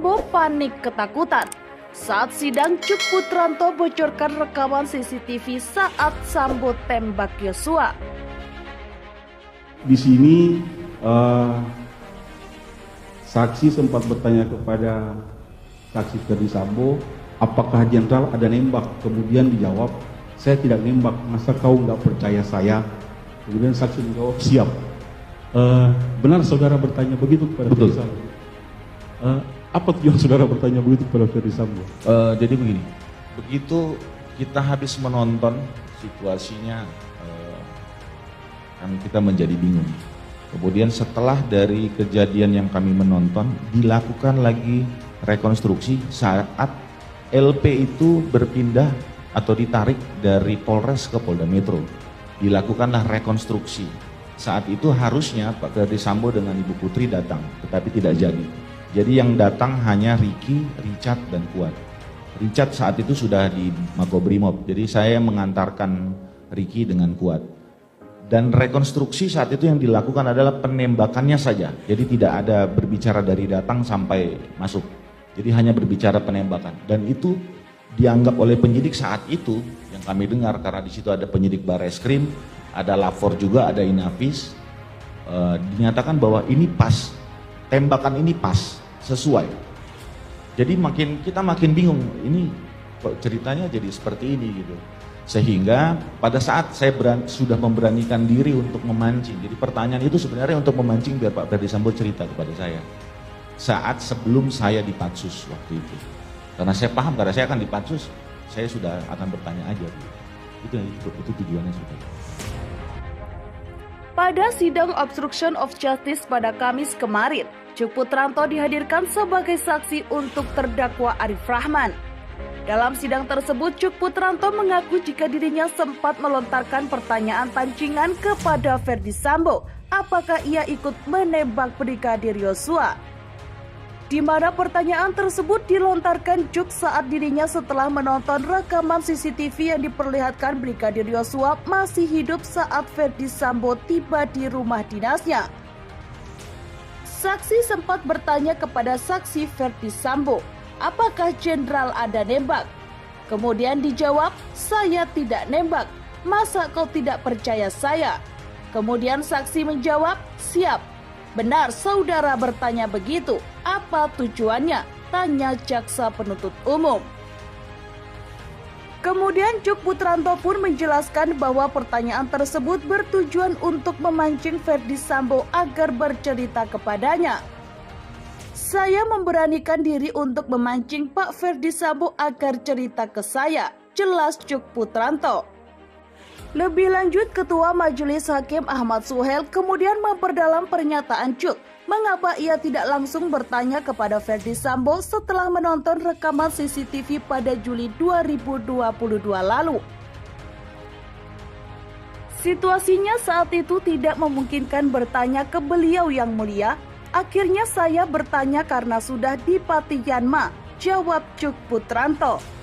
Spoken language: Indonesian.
Sambo panik ketakutan. Saat sidang, Cuk Putranto bocorkan rekaman CCTV saat Sambo tembak Yosua. Di sini saksi sempat bertanya kepada saksi Ferdi Sambo, apakah jenderal ada nembak? Kemudian dijawab, saya tidak nembak, masa kau nggak percaya saya? Kemudian saksi menjawab, siap. Benar saudara bertanya begitu kepada Ferdi Sambo? Apa tujuan saudara bertanya begitu kepada Ferdi Sambo? Jadi begini, begitu kita habis menonton situasinya, kan kita menjadi bingung. Kemudian setelah dari kejadian yang kami menonton, dilakukan lagi rekonstruksi saat LP itu berpindah atau ditarik dari Polres ke Polda Metro. Dilakukanlah rekonstruksi. Saat itu harusnya Pak Ferdi Sambo dengan Ibu Putri datang, tetapi tidak jadi. Jadi yang datang hanya Ricky, Richard, dan Kuat. Richard saat itu sudah di Makobrimob, jadi saya mengantarkan Ricky dengan Kuat. Dan rekonstruksi saat itu yang dilakukan adalah penembakannya saja. Jadi tidak ada berbicara dari datang sampai masuk. Jadi hanya berbicara penembakan. Dan itu dianggap oleh penyidik saat itu, yang kami dengar karena di situ ada penyidik Barreskrim, ada Lapor juga, ada Inavis, dinyatakan bahwa ini pas, tembakan ini pas, sesuai. Jadi kita makin bingung, ini kok ceritanya jadi seperti ini gitu. Sehingga pada saat saya sudah memberanikan diri untuk memancing, jadi pertanyaan itu sebenarnya untuk memancing biar Pak Ferdi Sambo cerita kepada saya. Saat sebelum saya dipatsus waktu itu. Karena saya paham, karena saya akan dipatsus, saya sudah akan bertanya aja. Itu tujuannya sebetulnya. Pada sidang obstruction of justice pada Kamis kemarin, Cuk Putranto dihadirkan sebagai saksi untuk terdakwa Arif Rahman. Dalam sidang tersebut, Cuk Putranto mengaku jika dirinya sempat melontarkan pertanyaan pancingan kepada Ferdi Sambo, apakah ia ikut menembak Brigadir Yosua. Di mana pertanyaan tersebut dilontarkan Cuk saat dirinya setelah menonton rekaman CCTV yang diperlihatkan Brigadir Yosua masih hidup saat Ferdi Sambo tiba di rumah dinasnya. Saksi sempat bertanya kepada saksi Ferdi Sambo, apakah jenderal ada nembak? Kemudian dijawab, saya tidak nembak, masa kau tidak percaya saya? Kemudian saksi menjawab, siap. Benar saudara bertanya begitu, apa tujuannya? Tanya jaksa penuntut umum. Kemudian Cuk Putranto pun menjelaskan bahwa pertanyaan tersebut bertujuan untuk memancing Ferdi Sambo agar bercerita kepadanya. Saya memberanikan diri untuk memancing Pak Ferdi Sambo agar cerita ke saya, jelas Cuk Putranto. Lebih lanjut, Ketua Majelis Hakim Ahmad Suhel kemudian memperdalam pernyataan Cuk, mengapa ia tidak langsung bertanya kepada Ferdi Sambo setelah menonton rekaman CCTV pada Juli 2022 lalu. Situasinya saat itu tidak memungkinkan bertanya ke beliau yang mulia, akhirnya saya bertanya karena sudah di Patiyanma, jawab Cuk Putranto.